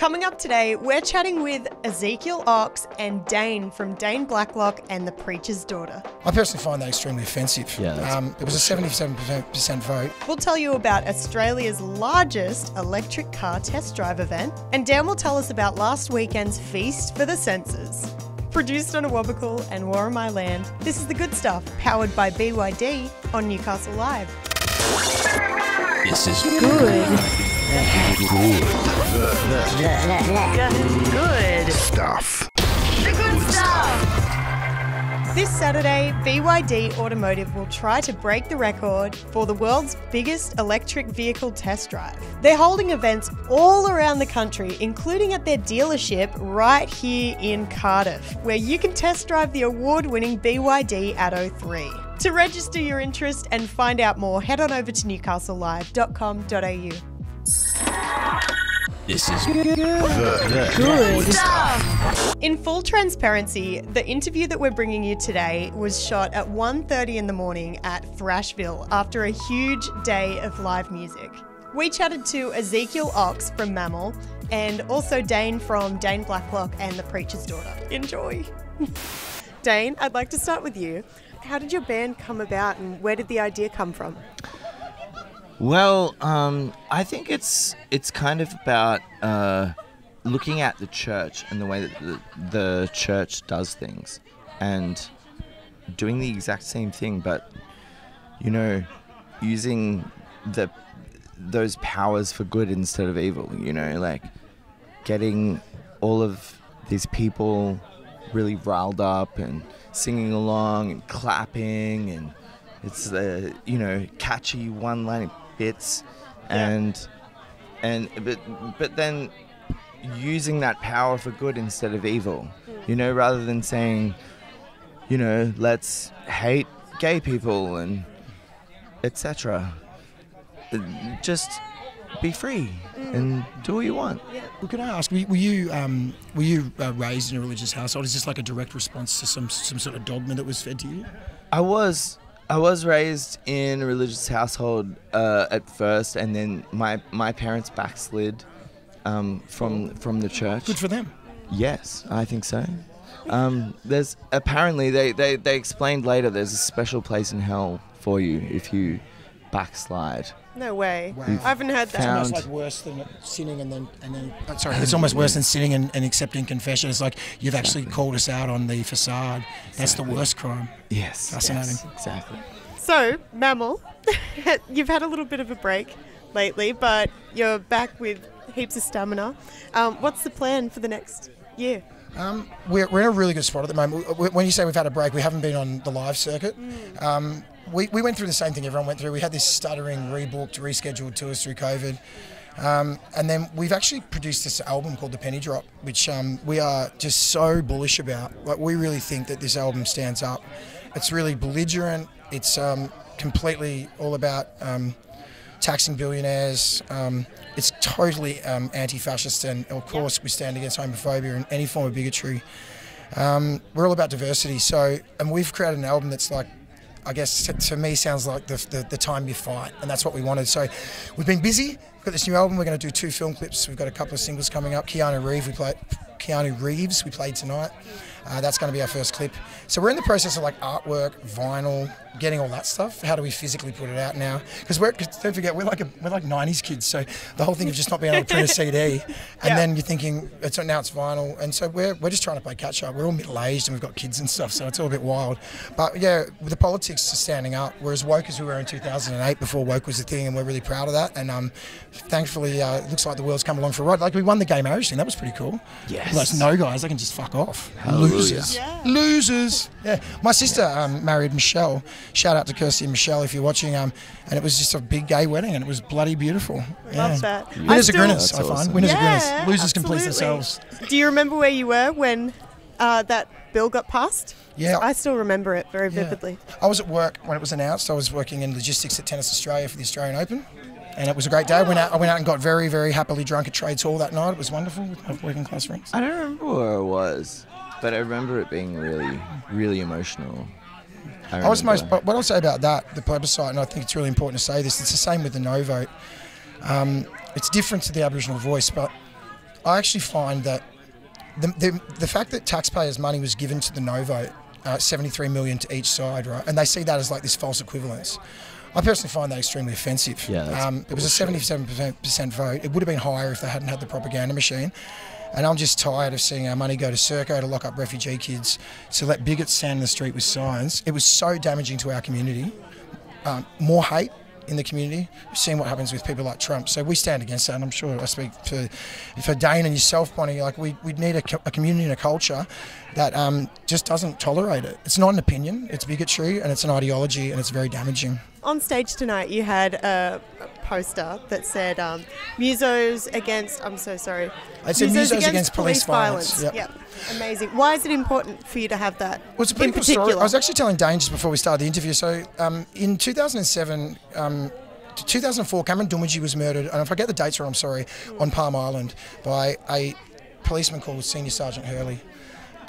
Coming up today, we're chatting with Ezekiel Ox and Dane from Dane Blacklock and the Preacher's Daughter. I personally find that extremely offensive. Yeah, it was a 77% vote. We'll tell you about Australia's largest electric car test drive event, and Dan will tell us about last weekend's Feast for the Senses. Produced on a Wobbuckle and Warramai land, this is The Good Stuff, powered by BYD on Newcastle Live. This is Good. Good stuff. The good stuff. This Saturday, BYD Automotive will try to break the record for the world's biggest electric vehicle test drive. They're holding events all around the country, including at their dealership right here in Cardiff, where you can test drive the award-winning BYD Auto 3. To register your interest and find out more, head on over to newcastlelive.com.au. This is Good stuff. In full transparency, the interview that we're bringing you today was shot at 1:30 in the morning at Thrashville after a huge day of live music. We chatted to Ezekiel Ox from Mammal and also Dane from Dane Blacklock and the Preacher's Daughter. Enjoy. Dane, I'd like to start with you. How did your band come about and where did the idea come from? Well, I think it's kind of about looking at the church and the way that the church does things and doing the exact same thing, but, you know, using those powers for good instead of evil, you know, like getting all of these people really riled up and singing along and clapping, and it's the, you know, catchy one-line bits, and but then using that power for good instead of evil, you know, rather than saying, you know, let's hate gay people and etc. Just be free and do what you want. Well, can I ask, were you raised in a religious household? Is this like a direct response to some sort of dogma that was fed to you? I was raised in a religious household at first, and then my parents backslid from the church. Good for them. Yes, I think so. There's apparently they explained later there's a special place in hell for you if you backslide. No way. Wow. I haven't heard that. It's almost like worse than sinning and then sorry, it's almost worse than sinning and accepting confession. It's like you've actually called us out on the facade. That's the worst crime. Yes. Fascinating. Yes, exactly. So, Mammal, you've had a little bit of a break lately, but you're back with heaps of stamina. What's the plan for the next year? We're in a really good spot at the moment. When you say we've had a break, we haven't been on the live circuit. We went through the same thing everyone went through. We had this stuttering, rebooked, rescheduled tours through COVID. And then we've actually produced this album called The Penny Drop, which we are just so bullish about. Like, we really think that this album stands up. It's really belligerent. It's completely all about taxing billionaires. It's totally anti-fascist, and of course we stand against homophobia and any form of bigotry. We're all about diversity. So, and we've created an album that's like, I guess to me sounds like the time you fight, and that's what we wanted. So we've been busy. We've got this new album. We're going to do 2 film clips. We've got a couple of singles coming up. Keanu Reeves we played tonight. That's going to be our first clip. So we're in the process of like artwork, vinyl, getting all that stuff. How do we physically put it out now? Because don't forget, we're like 90s kids. So the whole thing of just not being able to print a CD, and then you're thinking now it's vinyl, and so we're just trying to play catch up. We're all middle aged and we've got kids and stuff, so it's all a bit wild. But yeah, the politics are standing up. We're as woke as we were in 2008 before woke was a thing, and we're really proud of that. And thankfully, it looks like the world's come along for a ride. Like, we won the gay marriage thing. That was pretty cool. Yes. Those no guys, they can just fuck off. Hallelujah. Losers. Yeah. Losers. Yeah. My sister married Michelle. Shout out to Kirsty and Michelle if you're watching. And it was just a big gay wedding, and it was bloody beautiful. Love that. Winners are grinners, I That's find. awesome. Winners are grinners. Yeah, Losers can please absolutely. themselves. Do you remember where you were when that bill got passed? Yeah. I still remember it very Yeah. vividly. I was at work when it was announced. I was working in logistics at Tennis Australia for the Australian Open. And it was a great day. I went out and got very, very happily drunk at Trades Hall that night. It was wonderful with my working class friends. I don't remember where it was, but I remember it being really, really emotional. What I'll say about that, the plebiscite, and I think it's really important to say this, it's the same with the no vote. It's different to the Aboriginal voice, but I actually find that the fact that taxpayers' money was given to the no vote, 73 million to each side, right, and they see that as like this false equivalence. I personally find that extremely offensive. Yeah, it was a 77% vote. It would have been higher if they hadn't had the propaganda machine. And I'm just tired of seeing our money go to Serco to lock up refugee kids, to let bigots stand in the street with signs. It was so damaging to our community. More hate in the community. We've seen what happens with people like Trump. So we stand against that, and I'm sure I speak for Dane and yourself, Bonnie. Like we need a community and a culture that just doesn't tolerate it. It's not an opinion, it's bigotry, and it's an ideology, and it's very damaging. On stage tonight, you had a poster that said Musos against, I'm so sorry. It said Musos against police violence. Yep. Amazing. Why is it important for you to have that? Well, it's a pretty cool story. I was actually telling Dane just before we started the interview. So in 2007, 2004, Cameron Doomadgee was murdered, and if I get the dates wrong, I'm sorry, on Palm Island by a policeman called Senior Sergeant Hurley.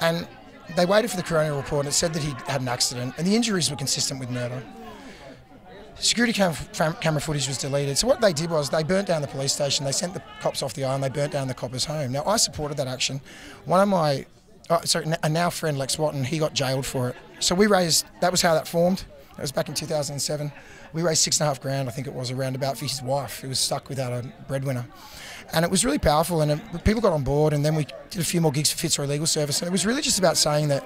And they waited for the coroner report, and it said that he had an accident, and the injuries were consistent with murder. Security camera footage was deleted. So what they did was they burnt down the police station, they sent the cops off the island, they burnt down the copper's home. Now, I supported that action. One of my, a now friend, Lex Watton, he got jailed for it. So we raised, that was how that formed. That was back in 2007. We raised $6,500, I think it was, around about, for his wife, who was stuck without a breadwinner. And it was really powerful, and people got on board, and then we did a few more gigs for Fitzroy Legal Service, and it was really just about saying that,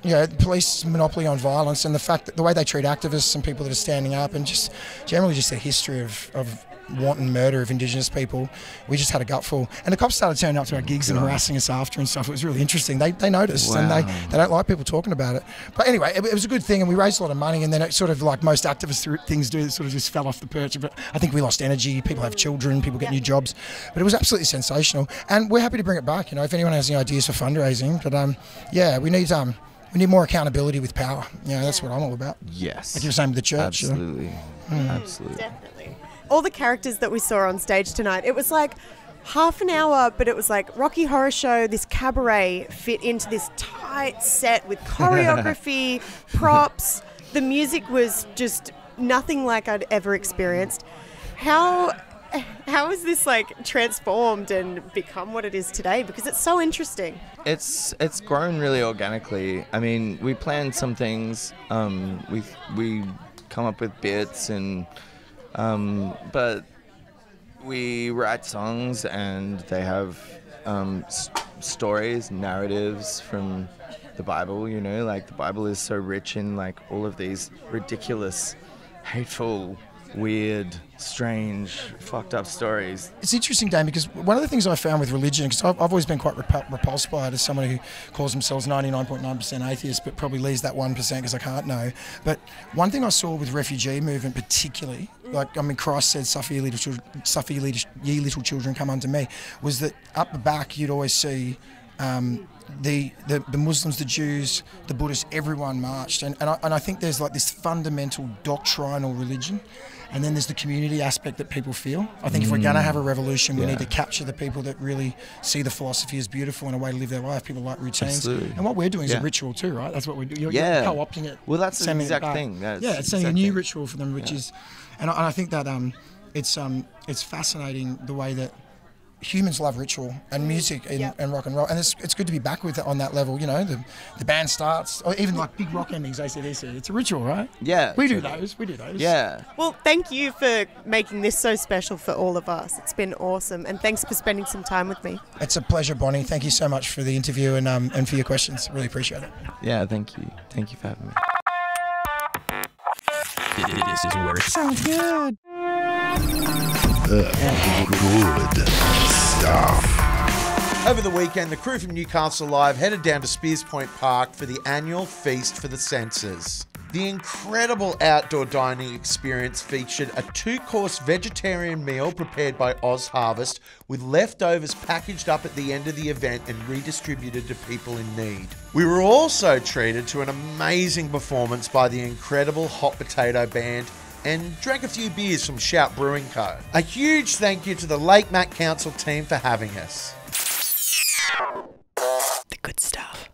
you know, the police monopoly on violence, and the fact that the way they treat activists and people that are standing up, and just generally just the history of wanton murder of Indigenous people, we just had a gutful. And the cops started turning up to our gigs and harassing us after and stuff. It was really interesting. They noticed, and they don't like people talking about it. But anyway, it was a good thing, and we raised a lot of money, and then it sort of, like most activist things do, it sort of just fell off the perch. But I think we lost energy. People have children, people get new jobs. But it was absolutely sensational, and we're happy to bring it back. You know, if anyone has any ideas for fundraising, but yeah, we need more accountability with power. You know, that's what I'm all about. Yes. Like you were saying with the church. Absolutely. You know? Absolutely. Definitely. All the characters that we saw on stage tonight, it was like half an hour, but it was like Rocky Horror Show, this cabaret fit into this tight set with choreography, props. The music was just nothing like I'd ever experienced. How has this like transformed and become what it is today? Because it's so interesting. It's grown really organically. I mean, we planned some things. We come up with bits, and but we write songs, and they have stories, narratives from the Bible. You know, like the Bible is so rich in like all of these ridiculous, hateful, weird, strange, fucked up stories. It's interesting, Dane, because one of the things I found with religion, because I've always been quite repulsed by it as someone who calls themselves 99.9% atheist, but probably leaves that 1% because I can't know. But one thing I saw with refugee movement particularly, like, I mean, Christ said, suffer ye little children, come unto me, was that up the back you'd always see the Muslims, the Jews, the Buddhists, everyone marched. And I think there's like this fundamental doctrinal religion, and then there's the community aspect that people feel. I think if we're going to have a revolution, we need to capture the people that really see the philosophy as beautiful and a way to live their life. People like routines. Absolutely. And what we're doing is a ritual too, right? That's what we do. You're co-opting it. Well, that's the exact thing. It's saying a new ritual for them, which is... And I think that it's fascinating the way that humans love ritual and music and rock and roll, and it's good to be back with it on that level. You know, the band starts, or even like big rock endings, AC/DC. It's a ritual, right? Yeah. We do those. Yeah. Well, thank you for making this so special for all of us. It's been awesome, and thanks for spending some time with me. It's a pleasure, Bonnie. Thank you so much for the interview and for your questions. Really appreciate it. Yeah, thank you. Thank you for having me. This is where it sounds good. Good stuff. Over the weekend, the crew from Newcastle Live headed down to Spears Point Park for the annual Feast for the Senses. The incredible outdoor dining experience featured a 2-course vegetarian meal prepared by Oz Harvest, with leftovers packaged up at the end of the event and redistributed to people in need. We were also treated to an amazing performance by the incredible Hot Potato Band, and drank a few beers from Shout Brewing Co. A huge thank you to the Lake Mac Council team for having us. The good stuff.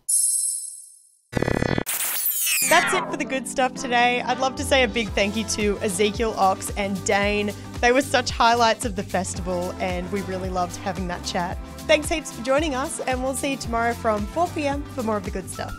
That's it for the good stuff today. I'd love to say a big thank you to Ezekiel Ox and Dane. They were such highlights of the festival and we really loved having that chat. Thanks heaps for joining us and we'll see you tomorrow from 4 p.m. for more of the good stuff.